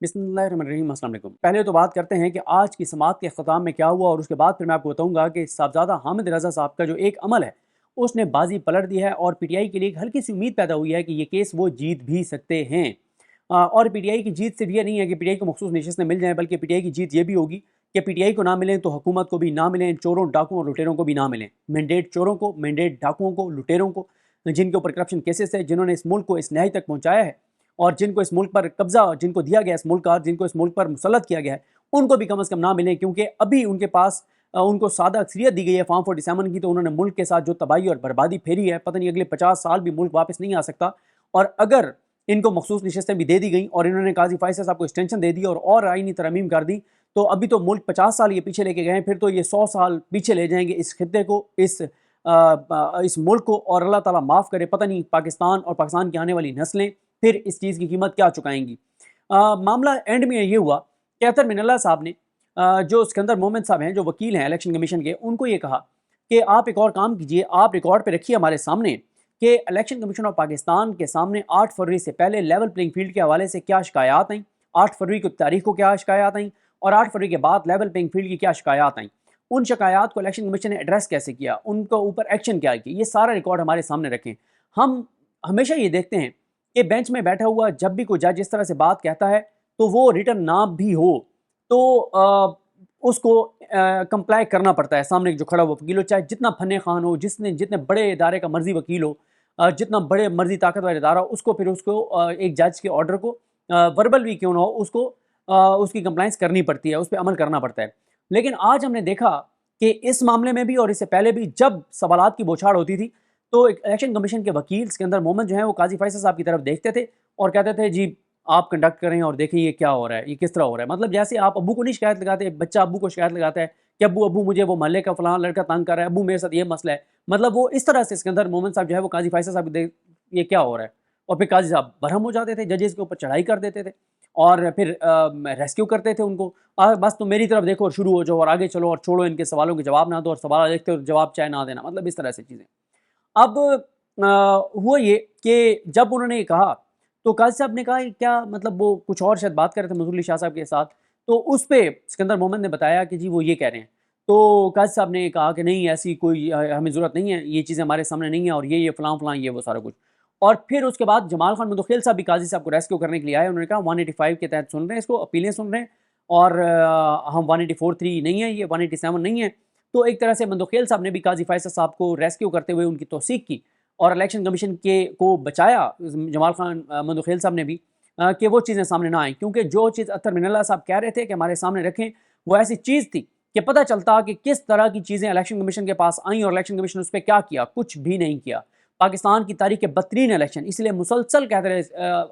बिस्मिल्लाहिर्रहमानिर्रहीम। अस्सलाम वालेकुम। पहले तो बात करते हैं कि आज की समाअत के अख्ताम में क्या हुआ, और उसके बाद फिर मैं आपको बताऊंगा कि साहबजादा हामिद रज़ा साहब का जो एक अमल है उसने बाजी पलट दी है, और पीटीआई के लिए एक हल्की सी उम्मीद पैदा हुई है कि ये केस वो जीत भी सकते हैं। और पीटीआई की जीत सिर्फ ये नहीं है कि पीटीआई को मखसूस नशिस्तें मिल जाएँ, बल्कि पीटीआई की जीत ये भी होगी कि पीटीआई को ना मिलें तो हुकूमत को भी ना मिलें, चोरों डाकुओं और लुटेरों को भी ना मिलें। मैंडेट चोरों को, मैंडेट डाकुओं को, लुटेरों को, जिनके ऊपर करप्शन केसेस है, जिन्होंने इस मुल्क को इस नहाई तक पहुँचाया है, और जिनको इस मुल्क पर कब्जा जिनको दिया गया इस मुल्क का, जिनको इस मुल्क पर मुसल्लत किया गया है, उनको भी कम से कम ना मिले। क्योंकि अभी उनके पास उनको सादा अक्सरियत दी गई है फॉर्म 47 की, तो उन्होंने मुल्क के साथ जो तबाही और बर्बादी फेरी है, पता नहीं अगले 50 साल भी मुल्क वापस नहीं आ सकता। और अगर इनको मखसूस नशस्तें भी दे दी गई और इन्होंने काजी फायज साहब को एक्सटेंशन दे दी और आईनी तरमीम कर दी, तो अभी तो मुल्क 50 साल ये पीछे लेके गए हैं, फिर तो ये 100 साल पीछे ले जाएंगे इस खित्ते को, इस मुल्क को। और अल्लाह ताला माफ़ करे, पता नहीं पाकिस्तान और पाकिस्तान की आने वाली नस्लें फिर इस चीज़ की कीमत क्या चुकाएंगी। मामला एंड में ये हुआ कि अतर मिनल्ला साहब ने, जो सिकंदर मोमिन साहब हैं, जो वकील हैं इलेक्शन कमीशन के, उनको ये कहा कि आप एक और काम कीजिए, आप रिकॉर्ड पे रखिए हमारे सामने कि इलेक्शन कमीशन ऑफ पाकिस्तान के सामने 8 फरवरी से पहले लेवल प्लेइंग फील्ड के हवाले से क्या शिकायत आई, 8 फरवरी की तारीख को क्या शिकायत आई, और 8 फरवरी के बाद लेवल प्लेइंग फील्ड की क्या शिकायत आई, उन शिकायत को इलेक्शन कमीशन ने एड्रेस कैसे किया, उनके ऊपर एक्शन क्या किया, ये सारा रिकॉर्ड हमारे सामने रखें। हम हमेशा ये देखते हैं कि बेंच में बैठा हुआ जब भी कोई जज इस तरह से बात कहता है तो वो रिटर्न ना भी हो तो उसको कंप्लाई करना पड़ता है। सामने जो खड़ा हुआ वकील हो, चाहे जितना फने खान हो, जितने बड़े इदारे का मर्जी वकील हो, जितना बड़े मर्जी ताकतवर इदारा हो, उसको फिर एक जज के ऑर्डर को वर्बल भी क्यों ना हो, उसको उसकी कंप्लाइंस करनी पड़ती है, उस पर अमल करना पड़ता है। लेकिन आज हमने देखा कि इस मामले में भी और इससे पहले भी जब सवालात की बौछार होती थी, तो एक इलेक्शन कमीशन के वकील सिकंदर मोहम्मद जो हैं, वो काजी फैसल साहब की तरफ देखते थे और कहते थे, जी आप कंडक्ट करें और देखिए ये क्या हो रहा है, ये किस तरह हो रहा है। मतलब जैसे आप अब्बू को नहीं शिकायत लगाते, बच्चा अब्बू को शिकायत लगाता है कि अब्बू अब्बू मुझे वो मोहल्ले का फलाना लड़का तंग कर रहा है, अब्बू मेरे साथ ये मसला है। मतलब वो इस तरह से सिकंदर मोहम्मद साहब जो है वो काजी फैसल साहब ये क्या हो रहा है, और फिर काजी साहब बरहम हो जाते थे, जजेस के ऊपर चढ़ाई कर देते थे और फिर रेस्क्यू करते थे उनको। बस तुम मेरी तरफ देखो और शुरू हो जाओ और आगे चलो और छोड़ो इनके सवालों के जवाब ना दो, और सवाल देखते हो जवाब चाहे ना देना, मतलब इस तरह से चीज़ें। अब हुआ ये कि जब उन्होंने ये कहा तो काजी साहब ने कहा कि क्या मतलब, वो कुछ और शायद बात कर रहे थे मंजूर अली शाह साहब के साथ, तो उस पे सिकंदर मोहम्मद ने बताया कि जी वो ये कह रहे हैं। तो काजी साहब ने कहा कि नहीं, ऐसी कोई हमें ज़रूरत नहीं है, ये चीज़ें हमारे सामने नहीं है, और ये फ़लाँ फ़लाँ ये वो सारा कुछ। और फिर उसके बाद जमाल खान मुदखिल साहब भी काजी साहब को रेस्क्यू करने के लिए आए। उन्होंने कहा 185 के तहत सुन रहे हैं इसको, अपीलें सुन रहे हैं, और हम 184(3) नहीं है, ये 187 नहीं है। तो एक तरह से मुदखिल साहब ने भी काजी फैसल साहब को रेस्क्यू करते हुए उनकी तौसीक की और इलेक्शन कमीशन के को बचाया, जमाल खान मुदखिल साहब ने भी, कि वो चीज़ें सामने ना आएँ। क्योंकि जो चीज़ अतर मिनल्ला साहब कह रहे थे कि हमारे सामने रखें, वो ऐसी चीज़ थी कि पता चलता कि किस तरह की चीज़ें इलेक्शन कमीशन के पास आईं, और इलेक्शन कमीशन उस पर क्या किया, कुछ भी नहीं किया। पाकिस्तान की तारीख के बदतरीन इलेक्शन, इसलिए मुसलसल कहते रहे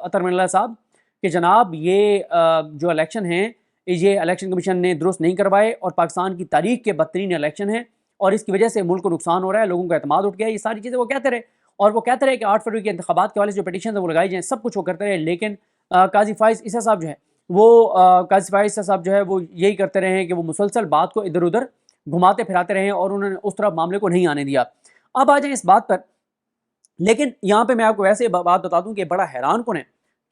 अतर मिनल्ला साहब कि जनाब ये जो इलेक्शन हैं, ये इलेक्शन कमीशन ने दुरुस्त नहीं करवाए, और पाकिस्तान की तारीख के बदतरीन इलेक्शन हैं, और इसकी वजह से मुल्क को नुकसान हो रहा है, लोगों का एतमाद उठ गया। ये सारी चीज़ें वो कहते रहे, और वो कहते रहे कि 8 फरवरी के इंतखाबात के वाले जो पिटीशन है वो लगाई जाएँ, सब कुछ वो करते रहे। लेकिन काजी फाइज ईसा साहब जो है वो काजी फाइज ईसा साहब जो है वो यही करते रहे हैं कि वो मुसलसल बात को इधर उधर घुमाते फिराते रहे, और उन्होंने उस तरफ मामले को नहीं आने दिया। अब आ जाए इस बात पर, लेकिन यहाँ पे मैं आपको वैसे बात बता दूं कि बड़ा हैरान कौन है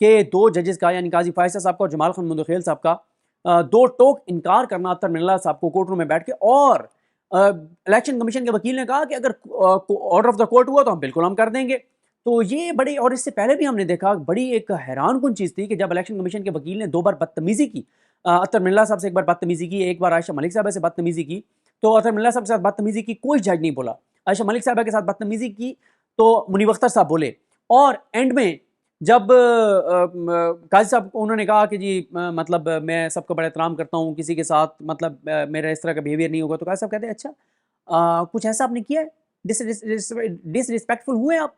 कि दो जजेस का, यानी काजी फैसल साहब का और जमाल खान मुदखिल साहब का, दो टोक इनकार करना अतर मिनल्ला साहब को कोर्ट रूम में बैठ के, और इलेक्शन कमीशन के वकील ने कहा कि अगर ऑर्डर ऑफ द कोर्ट हुआ तो हम बिल्कुल हम कर देंगे। तो ये बड़ी, और इससे पहले भी हमने देखा, बड़ी एक हैरान कुन चीज़ थी कि जब इलेक्शन कमीशन के वकील ने 2 बार बदतमीज़ी की, अतर मिनल्ला साहब से एक बार बदतमीज़ी की, एक बार आयशा मलिक साहब से बदतमीज़ी की, तो अतर मिनल्ला साहब के साथ बदतमीज़ी की, कोई जज नहीं बोला। आयशा मलिक साहब के साथ बदतमीज़ी की तो मुनीब अख्तर साहब बोले, और एंड में जब काजी साहब को उन्होंने कहा कि जी मतलब मैं सबका बड़ा एहतराम करता हूँ, किसी के साथ मतलब मेरा इस तरह का बिहेवियर नहीं होगा, तो काजी साहब कहते हैं अच्छा कुछ ऐसा आपने किया है, डिसरिस्पेक्टफुल हुए आप,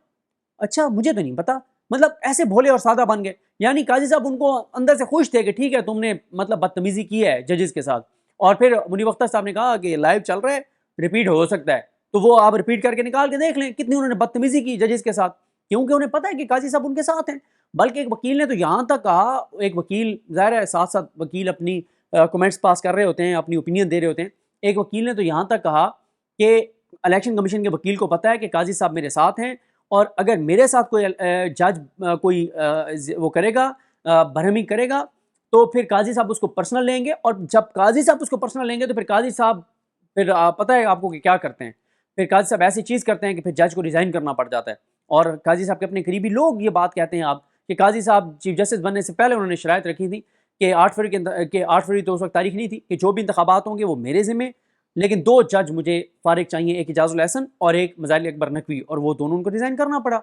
अच्छा मुझे तो नहीं पता। मतलब ऐसे भोले और सादा बन गए। यानी काजी साहब उनको अंदर से खुश थे कि ठीक है तुमने मतलब बदतमीजी की है जजेस के साथ। और फिर मुनीब अख्तर साहब ने कहा कि लाइव चल रहा है, रिपीट हो सकता है, तो वो आप रिपीट करके निकाल के देख लें कितनी उन्होंने बदतमीजी की जजेस के साथ, क्योंकि उन्हें पता है कि काजी साहब उनके साथ हैं। बल्कि एक वकील ने तो यहाँ तक कहा, एक वकील ज़ाहिर है साथ साथ वकील अपनी कमेंट्स पास कर रहे होते हैं, अपनी ओपिनियन दे रहे होते हैं, एक वकील ने तो यहाँ तक कहा कि इलेक्शन कमीशन के वकील को पता है कि काजी साहब मेरे साथ हैं, और अगर मेरे साथ कोई जज कोई वो करेगा, बरहमी करेगा, تو پھر قاضی صاحب اس کو پرسنل لیں گے, اور جب قاضی صاحب اس کو پرسنل لیں گے تو پھر قاضی صاحب پھر پتہ ہے آپ کو کہ کیا کرتے ہیں, پھر قاضی صاحب ایسی چیز کرتے ہیں کہ پھر جج کو ریزائن کرنا پڑ جاتا ہے. اور قاضی صاحب کے اپنے قریبی لوگ یہ بات کہتے ہیں آپ کہ قاضی صاحب چیف جسٹس بننے سے پہلے انہوں نے شرائط رکھی تھی کہ 8 فروری تو اس وقت تاریخ نہیں تھی کہ جو بھی انتخابات ہوں گے وہ میرے ذمہ, لیکن 2 جج مجھے فارغ چاہیے, ایک اعجاز الحسن اور ایک مظاہر اکبر نقوی, اور وہ دونوں ان کو ریزائن کرنا پڑا.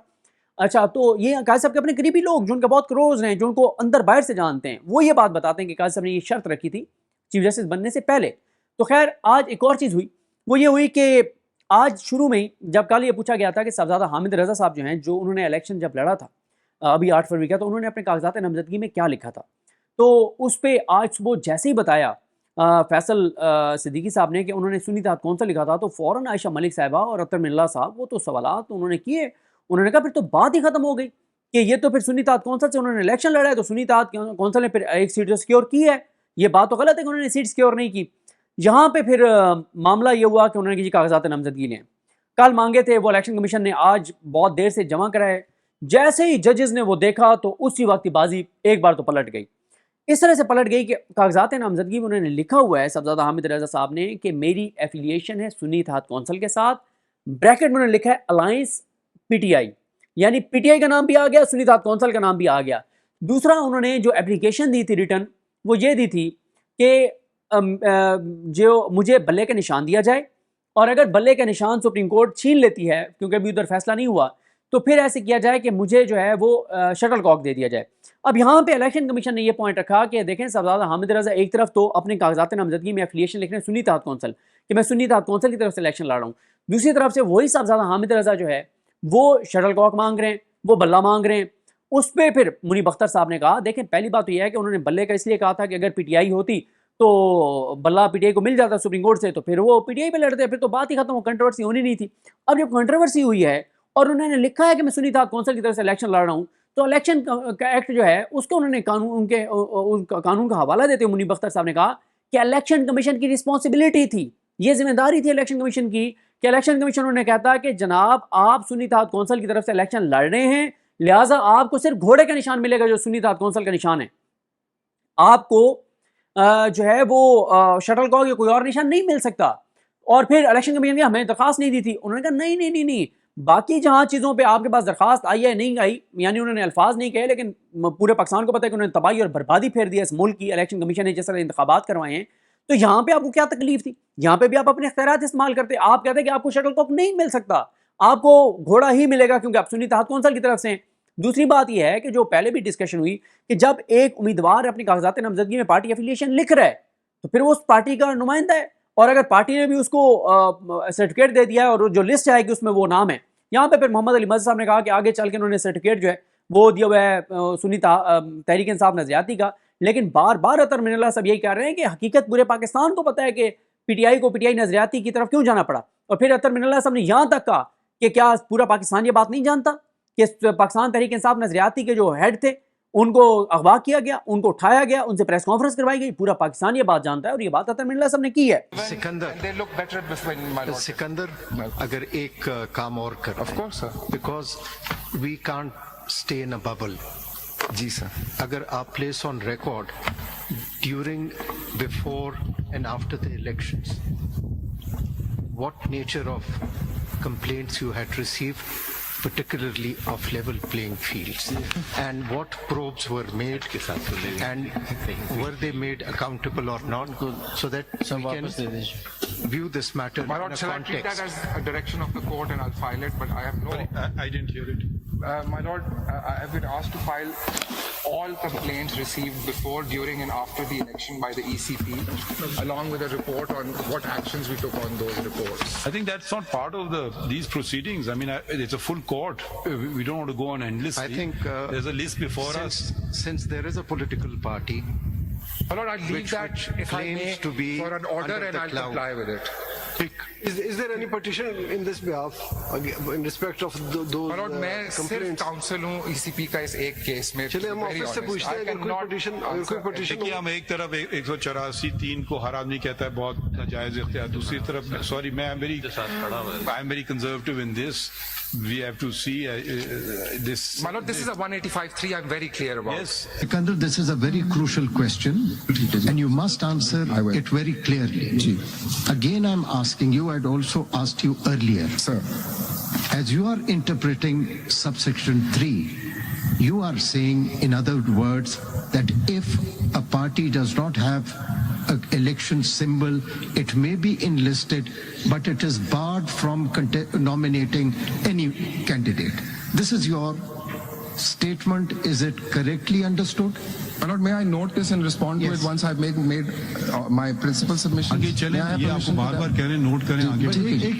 اچھا, تو یہ قاضی صاحب کے اپنے قریبی لوگ جو ان کے بہت کلوز ہیں, جو ان کو اندر باہر سے جانتے ہیں, وہ یہ بات بتاتے ہیں کہ قاضی صاحب نے یہ شرط رکھی تھی چیف جسٹس بننے سے پہلے. تو خیر آج ایک اور چیز ہوئی, وہ یہ ہوئی کہ آج شروع میں ہی جب کل یہ پوچھا گیا تھا کہ صاحبزادہ حامد رضا صاحب جو ہیں, جو انہوں نے الیکشن جب لڑا تھا ابھی 8 فروری کا, تو انہوں نے اپنے کاغذات نامزدگی میں کیا لکھا تھا, تو اس پہ آج صبح جیسے ہی بتایا فیصل صدیقی صاحب نے کہ انہوں نے سنی اتحاد کونسل لکھا تھا, تو فوراً عائشہ ملک صاحبہ اور اطہر من اللہ صاحب وہ تو سوالات انہوں نے کیے, انہوں نے کہا پھر تو بات ہی ختم ہو گئی کہ یہ تو پھر سنی اتحاد کونسل سے انہوں نے الیکشن لڑا ہے, تو سنی اتحاد کونسل نے پھر ایک سیٹ جو سیکیور کی ہے, یہ بات تو غلط ہے کہ انہوں نے سیٹ سیکیور نہیں کی. یہاں پہ پھر معاملہ یہ ہوا کہ انہوں نے کاغذات نامزدگی لیں, کل مانگے تھے, وہ الیکشن کمیشن نے آج بہت دیر سے جمع کرائے. جیسے ہی ججز نے وہ دیکھا تو اسی وقت بازی ایک بار تو پلٹ گئی. اس طرح سے پلٹ گئی کہ کاغذات نامزدگی میں انہوں نے لکھا ہوا ہے صاحبزادہ حامد رضا صاحب نے کہ میری ایفیلیشن ہے سنی اتحاد کونسل کے ساتھ, بریکٹ میں انہوں نے لکھا ہے الائنس پی ٹی آئی, یعنی پی ٹی آئی کا نام بھی آ گیا, سنی اتحاد کونسل کا نام بھی آ گیا. دوسرا انہوں نے جو اپلیکیشن دی تھی ریٹرن, وہ یہ دی تھی کہ جو مجھے بلے کا نشان دیا جائے, اور اگر بلے کا نشان سپریم کورٹ چھین لیتی ہے کیونکہ ابھی ادھر فیصلہ نہیں ہوا, تو پھر ایسے کیا جائے کہ مجھے جو ہے وہ شٹل کاک دے دیا جائے. اب یہاں پہ الیکشن کمیشن نے یہ پوائنٹ رکھا کہ دیکھیں صاحبزادہ حامد رضا ایک طرف تو اپنے کاغذات نامزدگی میں ایفیلیشن لکھ رہے ہیں سنی اتحاد کونسل کہ میں سنی اتحاد کونسل کی طرف سے الیکشن لڑ رہا ہوں, دوسری طرف سے وہی صاحبزادہ حامد رضا جو ہے وہ شٹل کاک مانگ رہے ہیں, وہ بلہ مانگ رہے ہیں. اس پہ پھر منیب اختر صاحب نے کہا دیکھیں پہلی بات تو یہ ہے کہ انہوں نے بلے کا اس لیے کہا تھا کہ اگر پی ٹی آئی ہوتی تو بلہ پی ٹی آئی کو مل جاتا سپریم کورٹ سے, تو پھر وہ پی ٹی آئی پہ لڑتے, پھر تو بات ہی ختم, وہ کنٹروورسی ہونی نہیں تھی. اب جب کنٹروورسی ہوئی ہے اور انہوں نے لکھا ہے کہ میں سنی اتحاد کونسل کی طرف سے الیکشن لڑ رہا ہوں, تو الیکشن کا ایکٹ جو ہے اس کو انہوں نے قانون کا حوالہ دیتے ہوئے منیب اختر صاحب نے کہا کہ الیکشن کمیشن کی رسپانسبلٹی تھی, یہ ذمہ داری تھی الیکشن کمیشن کی, کہ الیکشن کمیشن انہوں نے کہتا کہ جناب آپ سنی اتحاد کونسل کی طرف سے الیکشن لڑ رہے ہیں, لہٰذا آپ کو صرف گھوڑے کا نشان ملے گا جو سنی اتحاد کونسل کا نشان ہے, آپ کو جو ہے وہ شٹل کاک یا کوئی اور نشان نہیں مل سکتا. اور پھر الیکشن کمیشن نے ہمیں درخواست نہیں دی تھی, انہوں نے کہا نہیں, باقی جہاں چیزوں پہ آپ کے پاس درخواست آئی ہے نہیں آئی, یعنی انہوں نے الفاظ نہیں کہے لیکن پورے پاکستان کو پتہ ہے کہ انہوں نے تباہی اور بربادی پھیر دی اس ملک کی. الیکشن کمیشن نے جس طرح انتخابات کروائے ہیں, تو یہاں پہ آپ کو کیا تکلیف تھی, یہاں پہ بھی آپ اپنے اختیارات استعمال کرتے, آپ کہتے کہ آپ کو شٹل کاک نہیں مل سکتا, آپ کو گھوڑا ہی ملے گا کیونکہ آپ سنی اتحاد کونسل کی طرف سے ہیں. دوسری بات یہ ہے کہ جو پہلے بھی ڈسکشن ہوئی کہ جب ایک امیدوار اپنی کاغذات نامزدگی میں پارٹی ایفیلیشن لکھ رہا ہے تو پھر وہ اس پارٹی کا نمائندہ ہے, اور اگر پارٹی نے بھی اس کو سرٹیفکیٹ دے دیا ہے اور جو لسٹ آئے گی اس میں وہ نام ہے, یہاں پہ پھر محمد علی مظہر صاحب نے کہا کہ آگے چل کے انہوں نے سرٹیفکیٹ جو ہے وہ دیا ہوا ہے سنی تحریک انصاف نظریاتی کا, لیکن بار بار اطہر من اللہ صاحب یہی کہہ رہے ہیں کہ حقیقت پورے پاکستان کو پتہ ہے کہ پی ٹی آئی کو پی ٹی آئی نظریاتی کی طرف کیوں جانا پڑا. اور پھر اطہر من اللہ صاحب نے یہاں تک کہا کہ کیا پورا پاکستان یہ بات نہیں جانتا کہ پاکستان تحریک انصاف نظریاتی کے جو ہیڈ تھے ان کو اغوا کیا گیا, ان کو اٹھایا گیا, ان سے پریس کانفرنس کروائی گئی, پورا پاکستان یہ بات جانتا ہے, اور یہ بات اطہر من اللہ صاحب نے کی ہے. سکندر اگر ایک کام اور کر, Of course, sir. Because we can't stay in a bubble. جی سر. اگر آپ place on record during, before and after the elections, what nature of complaints you had received, particularly of level playing fields, and what probes were made, and were they made accountable or not, so that we can view this matter My in lord, a shall I treat that context. as a direction of the court and I'll file it, but I have no... I didn't hear it. My lord, I have been asked to file all complaints received before, during and after the election by the ECP, along with a report on what actions we took on those reports. I think that's not part of these proceedings. I mean, it's a full court. We don't want to go on endlessly. I think there's a list before us. Since there is a political party My lord, I'll leave that, if I may, claims to be for an order under and the I'll cloud. comply with it. pick. Is there any petition in this behalf in respect of those और मैं सिर्फ complaints? Council हूँ ECP का इस एक case में. चलिए हम Very ऑफिस से honest. पूछते हैं I अगर कोई cannot petition देखिए हम एक तरफ 184(3) को हर आदमी कहता है बहुत नाजायज इख्तियार, दूसरी तरफ सॉरी मैं I am very conservative in this. We have to see this. My lord, this is a 185(3). I'm very clear about. Yes. Sikandar, this is a very crucial question and you must answer it very clearly. Again, I'm asking you, I'd also asked you earlier. Sir. As you are interpreting subsection 3, you are saying, in other words, that if a party does not have an election symbol, it may be enlisted, but it is barred from nominating any candidate. This is your statement. Is it correctly understood? My lord, may I note this and respond to Yes. it once I've made my principal submission? आगे चलें, May I have ये आपको permission to bar that? बार कह रहे हैं, note करें आगे. But